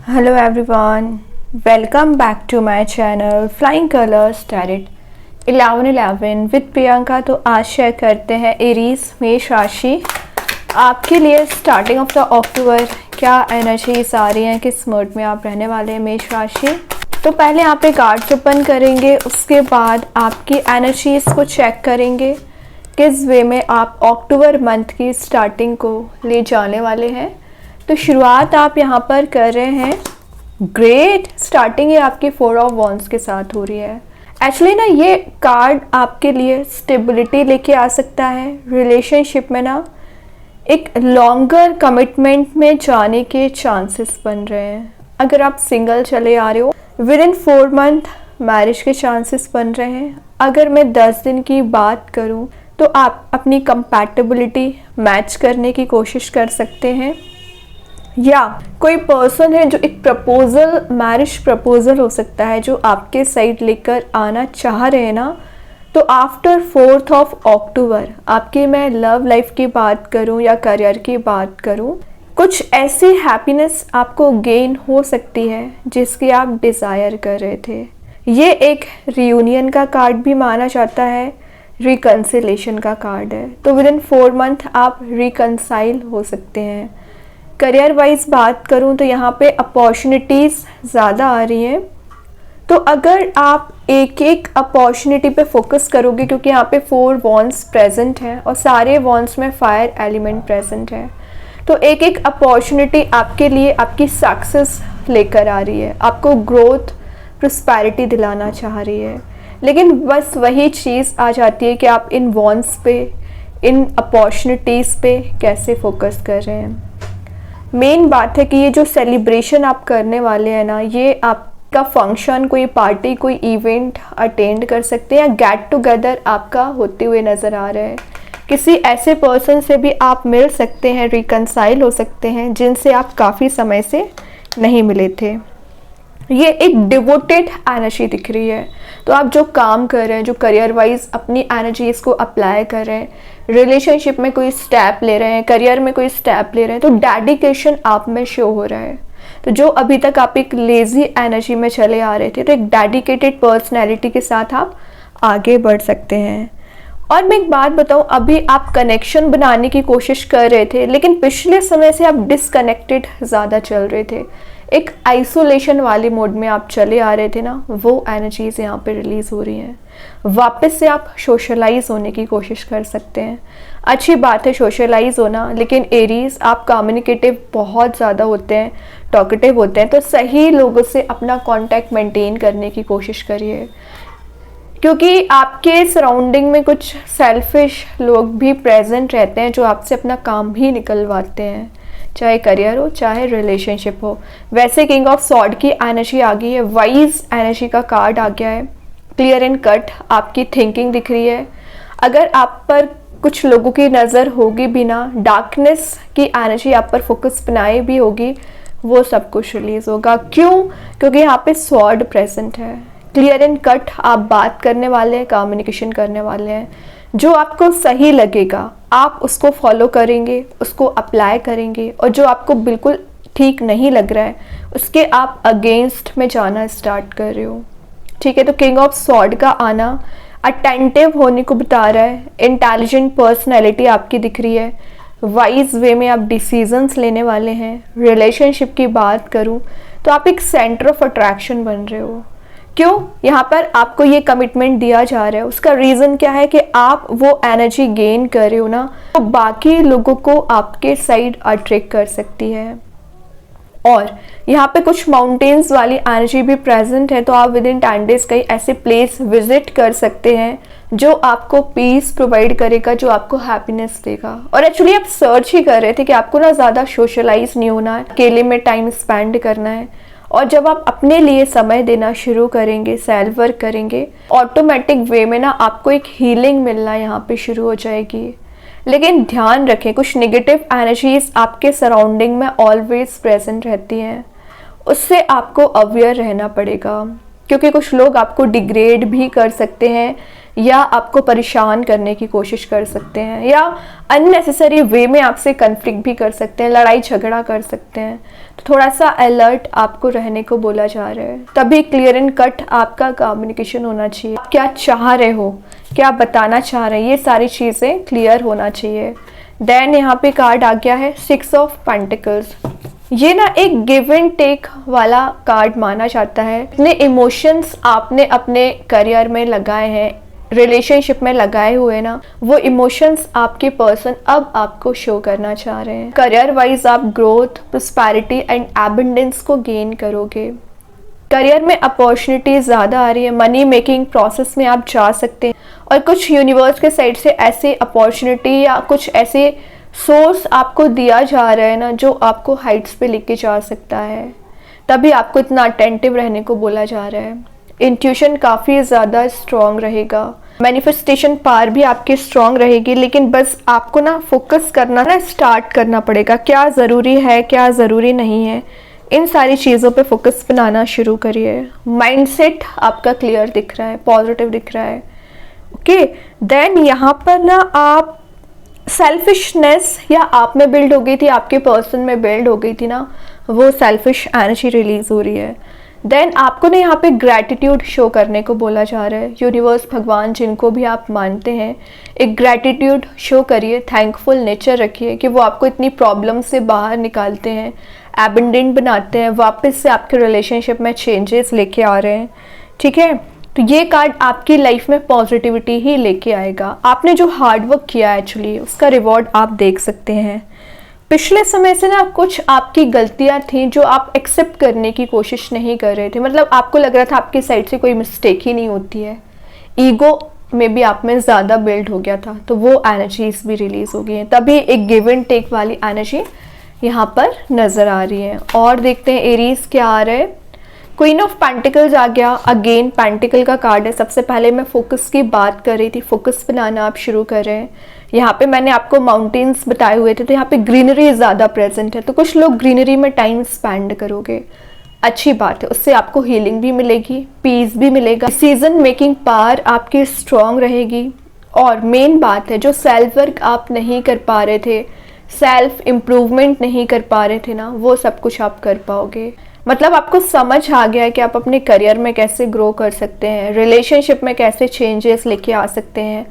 Hello everyone, welcome back to my channel Flying Colors Tarot 1111 with Priyanka. तो आज share करते हैं एरीज मेष राशि आपके लिए स्टार्टिंग ऑफ द अक्टूबर क्या एनर्जीज आ रही हैं, किस मोड में आप रहने वाले हैं मेष राशि। तो पहले यहाँ पे कार्ड्स ओपन करेंगे, उसके बाद आपकी एनर्जीज को चेक करेंगे किस वे में आप अक्टूबर मंथ की स्टार्टिंग को ले जाने वाले हैं। तो शुरुआत आप यहाँ पर कर रहे हैं, ग्रेट स्टार्टिंग ये आपकी 4 ऑफ वॉन्ड्स के साथ हो रही है। एक्चुअली ना ये कार्ड आपके लिए स्टेबिलिटी लेके आ सकता है, रिलेशनशिप में ना एक लॉन्गर कमिटमेंट में जाने के चांसेस बन रहे हैं। अगर आप सिंगल चले आ रहे हो विद इन 4 मंथ मैरिज के चांसेस बन रहे हैं। अगर मैं 10 दिन की बात करूं तो आप अपनी कंपैटिबिलिटी मैच करने की कोशिश कर सकते हैं, या कोई पर्सन है जो एक प्रपोजल, मैरिज प्रपोजल हो सकता है जो आपके साइड लेकर आना चाह रहे हैं ना। तो आफ्टर 4th ऑफ अक्टूबर आपकी मैं लव लाइफ की बात करूं या करियर की बात करूं, कुछ ऐसी हैप्पीनेस आपको गेन हो सकती है जिसकी आप डिज़ायर कर रहे थे। ये एक रियूनियन का कार्ड भी माना जाता है, रिकन्सिलेशन का कार्ड है। तो विद इन 4 मंथ आप रिकन्साइल हो सकते हैं। करियर वाइज बात करूं तो यहाँ पे अपॉर्चुनिटीज़ ज़्यादा आ रही हैं। तो अगर आप एक एक अपॉर्चुनिटी पे फोकस करोगे, क्योंकि यहाँ पे 4 वॉन्ड्स प्रेजेंट हैं और सारे वॉन्ड्स में फायर एलिमेंट प्रेजेंट है, तो एक एक अपॉर्चुनिटी आपके लिए आपकी सक्सेस लेकर आ रही है, आपको ग्रोथ प्रॉस्पेरिटी दिलाना चाह रही है। लेकिन बस वही चीज़ आ जाती है कि आप इन वॉन्ड्स पे, इन अपॉर्चुनिटीज़ पे कैसे फोकस कर रहे हैं। मेन बात है कि ये जो सेलिब्रेशन आप करने वाले हैं ना, ये आपका फंक्शन, कोई पार्टी, कोई इवेंट अटेंड कर सकते हैं या गेट टुगेदर आपका होते हुए नज़र आ रहा है। किसी ऐसे पर्सन से भी आप मिल सकते हैं, रिकन्साइल हो सकते हैं जिनसे आप काफ़ी समय से नहीं मिले थे। ये एक डिवोटेड एनर्जी दिख रही है। तो आप जो काम कर रहे हैं, जो करियर वाइज अपनी एनर्जीज को अप्लाई कर रहे हैं, रिलेशनशिप में कोई स्टेप ले रहे हैं, करियर में कोई स्टेप ले रहे हैं, तो डेडिकेशन आप में शो हो रहा है। तो जो अभी तक आप एक लेजी एनर्जी में चले आ रहे थे, तो एक डेडिकेटेड पर्सनैलिटी के साथ आप आगे बढ़ सकते हैं। और मैं एक बात बताऊं, अभी आप कनेक्शन बनाने की कोशिश कर रहे थे, लेकिन पिछले समय से आप डिसकनेक्टेड ज़्यादा चल रहे थे, एक आइसोलेशन वाले मोड में आप चले आ रहे थे ना, वो एनर्जीज यहाँ पे रिलीज़ हो रही हैं। वापस से आप सोशलाइज होने की कोशिश कर सकते हैं। अच्छी बात है सोशलाइज होना, लेकिन एरीज आप कम्युनिकेटिव बहुत ज़्यादा होते हैं, टॉकेटिव होते हैं, तो सही लोगों से अपना कांटेक्ट मेंटेन करने की कोशिश करिए, क्योंकि आपके सराउंडिंग में कुछ सेल्फिश लोग भी प्रेजेंट रहते हैं जो आपसे अपना काम भी निकलवाते हैं, चाहे करियर हो चाहे रिलेशनशिप हो। वैसे किंग ऑफ सॉर्ड की एनर्जी आ गई है, वाइज एनर्जी का कार्ड आ गया है, क्लियर एंड कट आपकी थिंकिंग दिख रही है। अगर आप पर कुछ लोगों की नज़र होगी भी ना, डार्कनेस की एनर्जी आप पर फोकस बनाए भी होगी, वो सब कुछ रिलीज होगा। क्यों? क्योंकि यहाँ पे सॉर्ड प्रेजेंट है। क्लियर एंड कट आप बात करने वाले हैं, कम्युनिकेशन करने वाले हैं। जो आपको सही लगेगा आप उसको फॉलो करेंगे, उसको अप्लाई करेंगे, और जो आपको बिल्कुल ठीक नहीं लग रहा है उसके आप अगेंस्ट में जाना स्टार्ट कर रहे हो। ठीक है, तो किंग ऑफ सॉर्ड का आना अटेंटिव होने को बता रहा है। इंटेलिजेंट पर्सनैलिटी आपकी दिख रही है, वाइज वे में आप डिसीजंस लेने वाले हैं। रिलेशनशिप की बात करूं तो आप एक सेंटर ऑफ अट्रैक्शन बन रहे हो। क्यों? यहाँ पर आपको ये कमिटमेंट दिया जा रहा है, उसका रीज़न क्या है कि आप वो एनर्जी गेन कर रहे हो ना, तो बाकी लोगों को आपके साइड अट्रैक्ट कर सकती है। और यहाँ पे कुछ माउंटेन्स वाली एनर्जी भी प्रेजेंट है, तो आप विद इन 10 डेज कई ऐसे प्लेस विजिट कर सकते हैं जो आपको पीस प्रोवाइड करेगा, जो आपको हैप्पीनेस देगा। और एक्चुअली आप सर्च ही कर रहे थे कि आपको ना ज़्यादा सोशलाइज नहीं होना है, अकेले में टाइम स्पेंड करना है। और जब आप अपने लिए समय देना शुरू करेंगे, सेल्फ वर्क करेंगे, ऑटोमेटिक वे में ना आपको एक हीलिंग मिलना यहाँ पे शुरू हो जाएगी। लेकिन ध्यान रखें, कुछ नेगेटिव एनर्जीज आपके सराउंडिंग में ऑलवेज प्रेजेंट रहती हैं, उससे आपको अवेयर रहना पड़ेगा, क्योंकि कुछ लोग आपको डिग्रेड भी कर सकते हैं, या आपको परेशान करने की कोशिश कर सकते हैं, या अननेसेसरी वे में आपसे कन्फ्लिक्ट भी कर सकते हैं, लड़ाई झगड़ा कर सकते हैं। तो थोड़ा सा अलर्ट आपको रहने को बोला जा रहा है। तभी क्लियर एंड कट आपका कम्युनिकेशन होना चाहिए। आप क्या चाह रहे हो, क्या बताना चाह रहे हैं, ये सारी चीज़ें क्लियर होना चाहिए। देन यहाँ पे कार्ड आ गया है 6 ऑफ पेंटिकल्स। ये ना एक गिव एंड टेक वाला कार्ड माना जाता है। इतने इमोशंस आपने अपने करियर में लगाए हैं, रिलेशनशिप में लगाए हुए ना, वो इमोशंस आपके पर्सन अब आपको शो करना चाह रहे हैं। करियर वाइज आप ग्रोथ, प्रॉस्पेरिटी एंड एबंडेंस को गेन करोगे। करियर में अपॉर्चुनिटी ज़्यादा आ रही है, मनी मेकिंग प्रोसेस में आप जा सकते हैं, और कुछ यूनिवर्स के साइड से ऐसे अपॉर्चुनिटी या कुछ ऐसे सोर्स आपको दिया जा रहा है ना, जो आपको हाइट्स पे लेके जा सकता है। तभी आपको इतना अटेंटिव रहने को बोला जा रहा है। इंट्यूशन काफ़ी ज़्यादा स्ट्रॉन्ग रहेगा, मैनिफेस्टेशन पावर भी आपकी स्ट्रॉन्ग रहेगी, लेकिन बस आपको ना फोकस करना ना स्टार्ट करना पड़ेगा। क्या ज़रूरी है, क्या ज़रूरी नहीं है, इन सारी चीज़ों पे फोकस बनाना शुरू करिए। माइंडसेट आपका क्लियर दिख रहा है, पॉजिटिव दिख रहा है। ओके, देन यहाँ पर ना आप सेल्फिशनेस या आप में बिल्ड हो गई थी, आपके पर्सन में बिल्ड हो गई थी ना, वो सेल्फिश एनर्जी रिलीज हो रही है। देन आपको ना यहाँ पे ग्रैटिट्यूड शो करने को बोला जा रहा है। यूनिवर्स, भगवान, जिनको भी आप मानते हैं, एक ग्रैटिट्यूड शो करिए, थैंकफुल नेचर रखिए कि वो आपको इतनी प्रॉब्लम से बाहर निकालते हैं, एबंडेंट बनाते हैं, वापस से आपके रिलेशनशिप में चेंजेस लेके आ रहे हैं। ठीक है, तो ये कार्ड आपकी लाइफ में पॉजिटिविटी ही लेके आएगा। आपने जो हार्डवर्क किया एक्चुअली, उसका रिवॉर्ड आप देख सकते हैं। पिछले समय से ना कुछ आपकी गलतियां थी जो आप एक्सेप्ट करने की कोशिश नहीं कर रहे थे, मतलब आपको लग रहा था आपकी साइड से कोई मिस्टेक ही नहीं होती है। ईगो में भी आप में ज़्यादा बिल्ड हो गया था, तो वो एनर्जीज भी रिलीज हो गई हैं। तभी एक गिव एंड टेक वाली एनर्जी यहाँ पर नज़र आ रही है। और देखते हैं एरीज क्या आ रहा है। क्वीन ऑफ पेंटिकल्स आ गया। अगेन पेंटिकल का कार्ड है। सबसे पहले मैं फोकस की बात कर रही थी, फोकस बनाना आप शुरू कर रहे हैं। यहाँ पे मैंने आपको माउंटेन्स बताए हुए थे, तो यहाँ पे ग्रीनरी ज़्यादा प्रेजेंट है, तो कुछ लोग ग्रीनरी में टाइम स्पेंड करोगे, अच्छी बात है। उससे आपको हीलिंग भी मिलेगी, पीस भी मिलेगा, डिसीजन मेकिंग पावर आपकी स्ट्रॉन्ग रहेगी। और मेन बात है, जो सेल्फ वर्क आप नहीं कर पा रहे थे, सेल्फ इम्प्रूवमेंट नहीं कर पा रहे थे ना, वो सब कुछ आप कर पाओगे। मतलब आपको समझ आ गया है कि आप अपने करियर में कैसे ग्रो कर सकते हैं, रिलेशनशिप में कैसे चेंजेस लेके आ सकते हैं,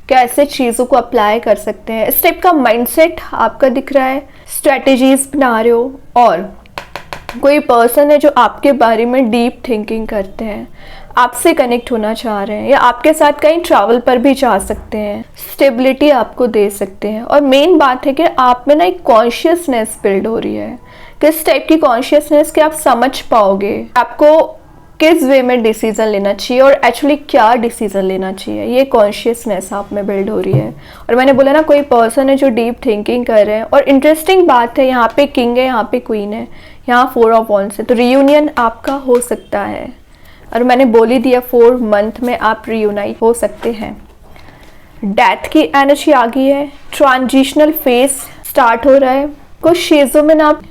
कैसे चीज़ों को अप्लाई कर सकते हैं। इस टाइप का माइंडसेट आपका दिख रहा है, स्ट्रेटजीज बना रहे हो। और कोई पर्सन है जो आपके बारे में डीप थिंकिंग करते हैं, आपसे कनेक्ट होना चाह रहे हैं, या आपके साथ कहीं ट्रैवल पर भी जा सकते हैं, स्टेबिलिटी आपको दे सकते हैं। और मेन बात है कि आप में ना एक कॉन्शियसनेस बिल्ड हो रही है। किस टाइप की कॉन्शियसनेस कि आप समझ पाओगे आपको किस वे में डिसीजन लेना चाहिए और एक्चुअली क्या डिसीजन लेना चाहिए, ये कॉन्शियसनेस आप में बिल्ड हो रही है। और मैंने बोला ना, कोई पर्सन है जो डीप थिंकिंग कर रहे हैं। और इंटरेस्टिंग बात है, यहाँ पे किंग है, यहाँ पे क्वीन है, यहाँ 4 ऑफ वॉन्ड्स है, तो रियूनियन आपका हो सकता है। और मैंने बोल ही दिया 4 मंथ में आप रियूनाइट हो सकते हैं। डेथ की एनर्जी आ गई है, ट्रांजिशनल फेज स्टार्ट हो रहा है। कुछ चीज़ों में ना आप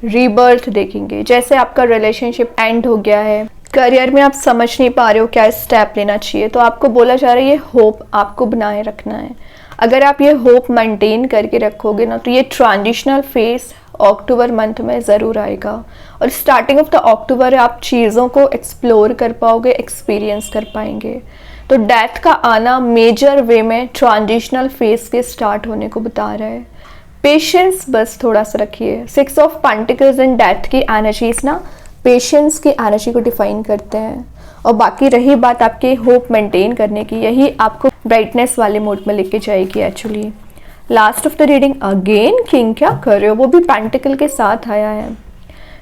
रीबर्थ देखेंगे, जैसे आपका रिलेशनशिप एंड हो गया है, करियर में आप समझ नहीं पा रहे हो क्या स्टेप लेना चाहिए, तो आपको बोला जा रहा है ये होप आपको बनाए रखना है। अगर आप ये होप मेंटेन करके रखोगे ना, तो ये ट्रांजिशनल फेज अक्टूबर मंथ में ज़रूर आएगा। और स्टार्टिंग ऑफ द अक्टूबर आप चीज़ों को एक्सप्लोर कर पाओगे, एक्सपीरियंस कर पाएंगे। तो डेथ का आना मेजर वे में ट्रांजिशनल फेज के स्टार्ट होने को बता रहा है। पेशेंस बस थोड़ा सा रखिए। 6 ऑफ पेंटिकल्स एंड डेथ की एनर्जीज ना पेशेंस की एनर्जी को डिफाइन करते हैं। और बाकी रही बात आपके होप मेंटेन करने की, यही आपको ब्राइटनेस वाले मोड में लेके जाएगी actually. Last of the reading again king, क्या कर रहे हो, वो भी पेंटिकल के साथ आया है।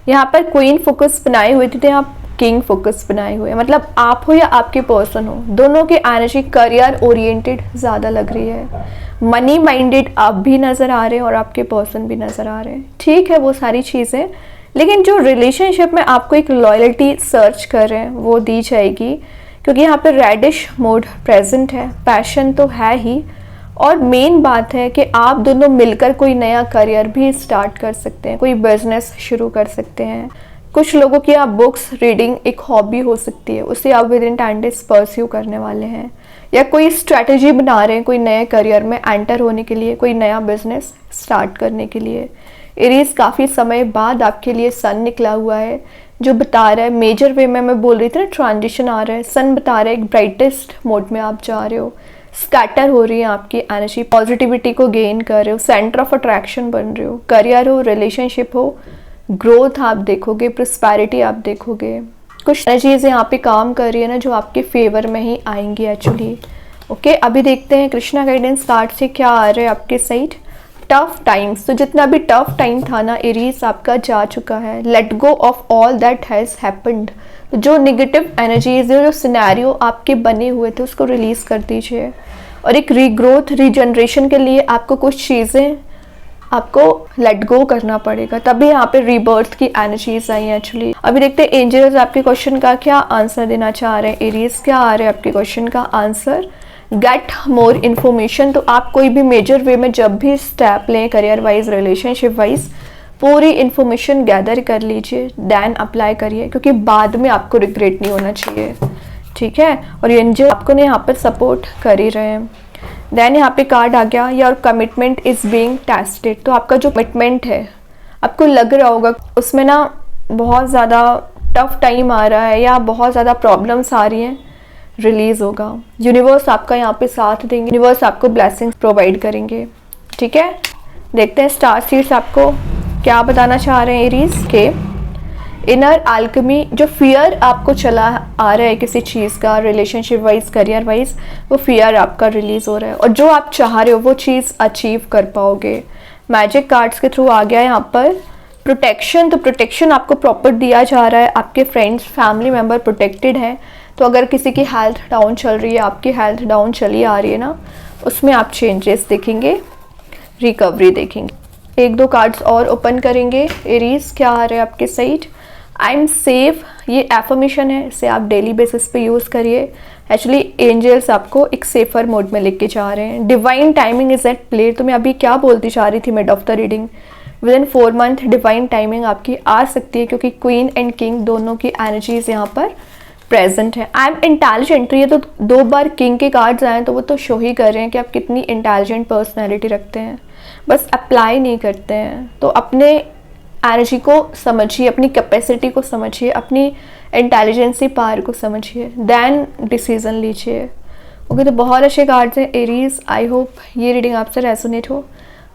यहाँ पर क्वीन फोकस बनाए हुए थे, आप किंग फोकस बनाए हुए हैं। मतलब आप हो या आपके पर्सन हो, दोनों की एनर्जी करियर ओरिएंटेड ज़्यादा लग रही है। मनी माइंडेड आप भी नज़र आ रहे हैं और आपके पर्सन भी नज़र आ रहे हैं। ठीक है, वो सारी चीज़ें, लेकिन जो रिलेशनशिप में आपको एक लॉयल्टी सर्च कर रहे हैं वो दी जाएगी, क्योंकि यहाँ पर रेडिश मोड प्रेजेंट है। पैशन तो है ही, और मेन बात है कि आप दोनों मिलकर कोई नया करियर भी स्टार्ट कर सकते हैं, कोई बिजनेस शुरू कर सकते हैं। कुछ लोगों की आप बुक्स रीडिंग एक हॉबी हो सकती है, उसे आप विद इन 10 डेज परस्यू करने वाले हैं। या कोई स्ट्रैटेजी बना रहे हैं कोई नए करियर में एंटर होने के लिए, कोई नया बिजनेस स्टार्ट करने के लिए। एरीज काफ़ी समय बाद आपके लिए सन निकला हुआ है, जो बता रहा है मेजर वे में, मैं बोल रही थी ना ट्रांजिशन आ रहा है, सन बता रहा है एक ब्राइटेस्ट मोड में आप जा रहे हो, स्कैटर हो रही है आपकी एनर्जी, पॉजिटिविटी को गेन कर रहे हो, सेंटर ऑफ अट्रैक्शन बन रहे हो, करियर हो, रिलेशनशिप हो, ग्रोथ आप देखोगे, प्रॉस्पेरिटी आप देखोगे। कुछ एनर्जीज यहाँ पे काम कर रही है ना जो आपके फेवर में ही आएंगी एक्चुअली। ओके, अभी देखते हैं कृष्णा गाइडेंस कार्ड से क्या आ रहा है आपके साइड। टफ टाइम्स, तो जितना भी टफ टाइम था ना एरीज आपका जा चुका है। Let go of all that has happened, जो निगेटिव एनर्जीज जो सिनेरियो आपके बने हुए थे उसको रिलीज कर दीजिए, और एक रीग्रोथ रीजनरेशन के लिए आपको कुछ चीज़ें आपको लेट गो करना पड़ेगा, तभी यहाँ पे रीबर्थ की एनर्जीज आई हैं एक्चुअली। अभी देखते हैं एंजल्स आपके क्वेश्चन का क्या आंसर देना चाह रहे हैं। एरीज क्या आ रहा है आपके क्वेश्चन का आंसर, गेट मोर इन्फॉर्मेशन। तो आप कोई भी मेजर वे में जब भी स्टेप लें करियर वाइज, रिलेशनशिप वाइज, पूरी इन्फॉर्मेशन गैदर कर लीजिए, देन अप्लाई करिए, क्योंकि बाद में आपको रिग्रेट नहीं होना चाहिए, ठीक है। और एंजल आपको ने यहाँ पर सपोर्ट कर ही रहे हैं। देन यहाँ पे कार्ड आ गया, your commitment is being tested. तो आपका जो कमिटमेंट है आपको लग रहा होगा उसमें ना बहुत ज़्यादा टफ टाइम आ रहा है या बहुत ज़्यादा प्रॉब्लम्स आ रही हैं, रिलीज़ होगा। यूनिवर्स आपका यहाँ पे साथ देंगे, यूनिवर्स आपको ब्लेसिंग्स प्रोवाइड करेंगे, ठीक है। देखते हैं स्टार सीड्स आपको क्या बताना चाह रहे हैं एरीज के। इनर अल्केमी, जो फियर आपको चला आ रहा है किसी चीज़ का, रिलेशनशिप वाइज, करियर वाइज, वो फियर आपका रिलीज हो रहा है, और जो आप चाह रहे हो वो चीज़ अचीव कर पाओगे। मैजिक कार्ड्स के थ्रू आ गया है यहाँ पर प्रोटेक्शन, तो प्रोटेक्शन आपको प्रॉपर दिया जा रहा है, आपके फ्रेंड्स फैमिली मेम्बर प्रोटेक्टेड हैं। तो अगर किसी की हेल्थ डाउन चल रही है, आपकी हेल्थ डाउन चली आ रही है ना, उसमें आप चेंजेस देखेंगे, रिकवरी देखेंगे। एक दो कार्ड्स और ओपन करेंगे एरीज, क्या आ रहा है आपके साइड। आई एम सेफ, ये एफर्मेशन है, इसे आप डेली बेसिस पे यूज़ करिए। एक्चुअली एंजल्स आपको एक सेफर मोड में लेके जा रहे हैं। Divine timing is at play, तो मैं अभी क्या बोलती जा रही थी mid of the reading, within 4 month divine timing आपकी आ सकती है, क्योंकि क्वीन एंड किंग दोनों की एनर्जीज यहाँ पर प्रेजेंट है। आई एम इंटेलिजेंट, तो ये तो 2 बार किंग के कार्ड्स आए तो वो तो शो ही कर रहे हैं कि आप कितनी इंटेलिजेंट पर्सनैलिटी रखते हैं, बस अप्लाई नहीं करते हैं। तो अपने एनर्जी को समझिए, अपनी कैपेसिटी को समझिए, अपनी इंटेलिजेंसी पावर को समझिए, देन डिसीजन लीजिए। ओके, तो बहुत अच्छे कार्ड्स हैं एरीज। आई होप ये रीडिंग आपसे रेजोनेट हो।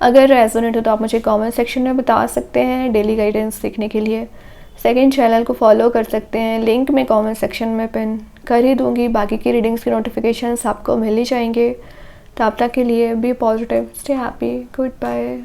अगर रेजोनेट हो तो आप मुझे कमेंट सेक्शन में बता सकते हैं। डेली गाइडेंस देखने के लिए सेकंड चैनल को फॉलो कर सकते हैं, लिंक मैं कमेंट सेक्शन में पिन कर ही दूंगी। बाकी की रीडिंग्स के नोटिफिकेशंस आपको मिल ही जाएंगे। तब तक के लिए be positive, stay happy, good bye.